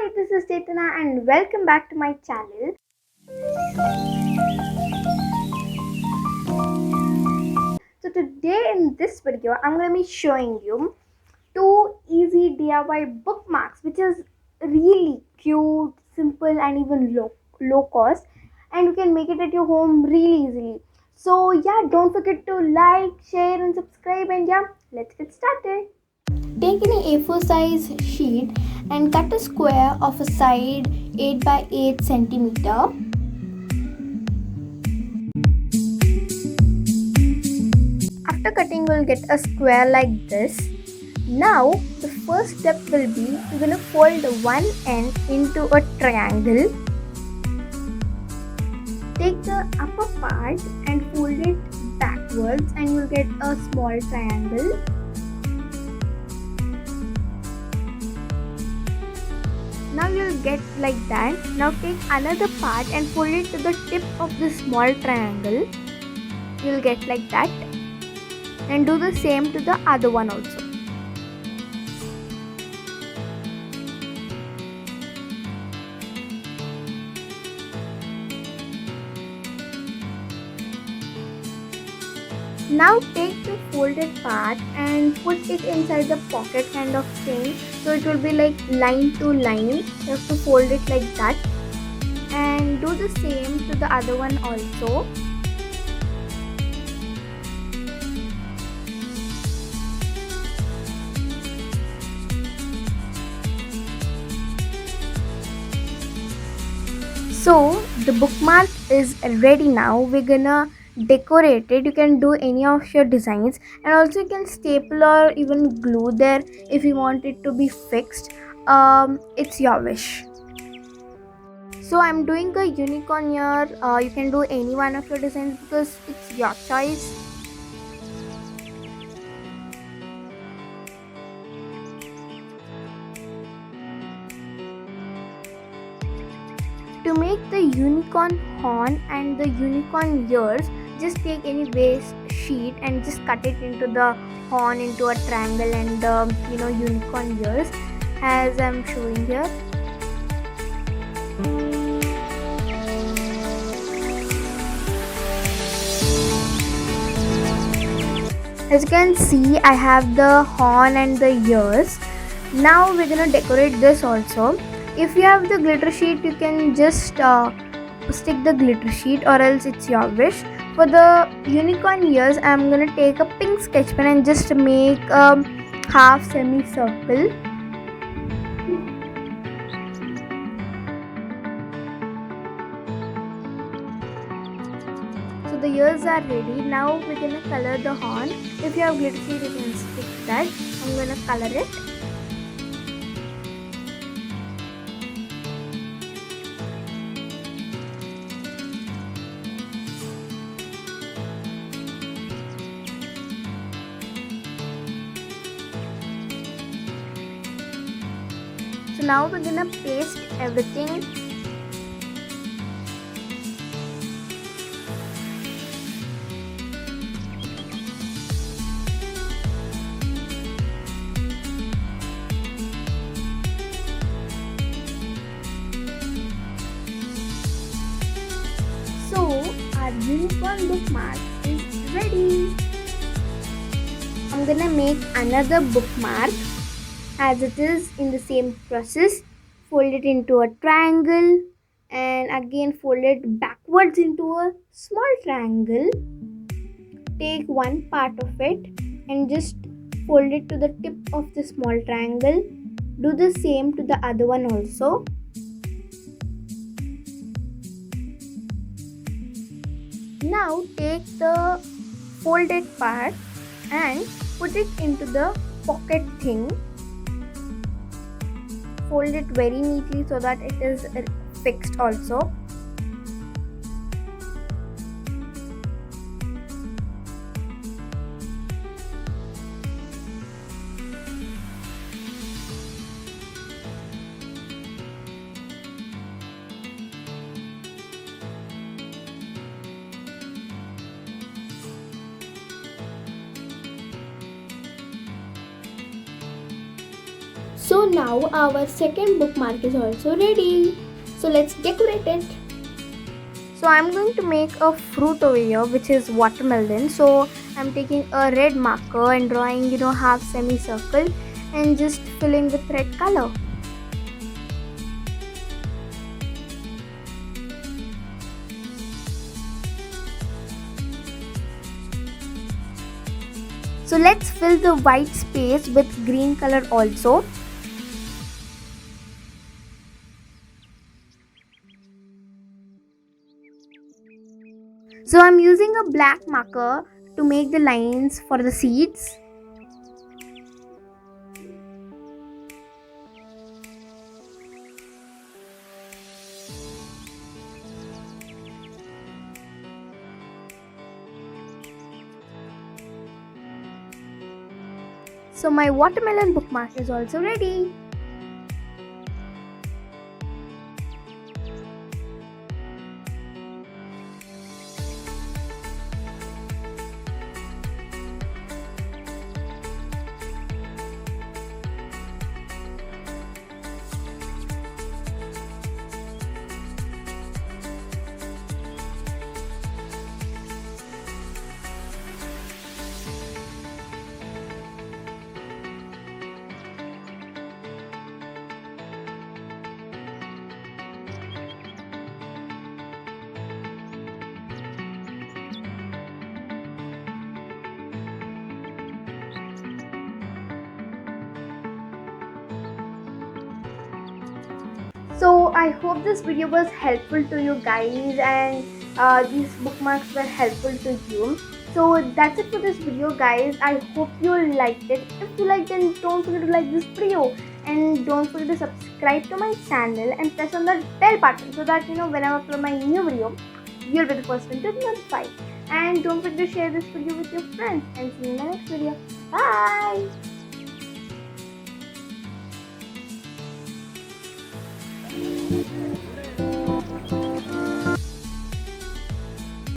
Hi, this is Chethana and welcome back to my channel. So today in this video, I'm going to be showing you two easy DIY bookmarks which is really cute, simple and even low cost, and you can make it at your home really easily. So yeah, don't forget to like, share and subscribe, and yeah, let's get started. Take an A4 size sheet and cut a square of a side 8 by 8 centimeter. After cutting, we'll get a square like this. Now the first step will be we're going to fold one end into a triangle. Take the upper part and fold it backwards and you'll get a small triangle. Now you'll get like that. Now take another part and fold it to the tip of the small triangle. You'll get like that. And do the same to the other one also. Now take the folded part and put it inside the pocket kind of thing. So it will be like line to line. You have to fold it like that. And do the same to the other one also. So the bookmark is ready now. We're gonna decorate it. You can do any of your designs, and also you can staple or even glue there if you want it to be fixed. It's your wish. So I'm doing a unicorn here. You can do any one of your designs because it's your choice. To make the unicorn horn and the unicorn ears, just take any waste sheet and just cut it into the horn into a triangle and the unicorn ears as I'm showing here. As you can see, I have the horn and the ears. Now we're gonna decorate this also. If you have the glitter sheet, you can just stick the glitter sheet, or else it's your wish. For the unicorn ears, I'm gonna take a pink sketch pen and just make a half semicircle. So the ears are ready. Now we're gonna color the horn. If you have glitter sheet, you can stick that. I'm gonna color it. So now we're gonna paste everything. So our unicorn bookmark is ready. I'm gonna make another bookmark as it is in the same process. Fold it into a triangle and again fold it backwards into a small triangle. Take one part of it and just fold it to the tip of the small triangle. Do the same to the other one also. Now take the folded part and put it into the pocket thing. Fold it very neatly so that it is fixed also. So So now our second bookmark is also ready. So let's decorate it. So I'm going to make a fruit over here, which is watermelon. So I'm taking a red marker and drawing half semicircle and just filling with red color. So let's fill the white space with green color also. So I'm using a black marker to make the lines for the seeds. So my watermelon bookmark is also ready. So I hope this video was helpful to you guys, and these bookmarks were helpful to you. So that's it for this video, guys. I hope you liked it. If you liked, then don't forget to like this video, and don't forget to subscribe to my channel and press on the bell button so that whenever I upload my new video, you'll be the first one to be notified. And don't forget to share this video with your friends, and see you in the next video. Bye.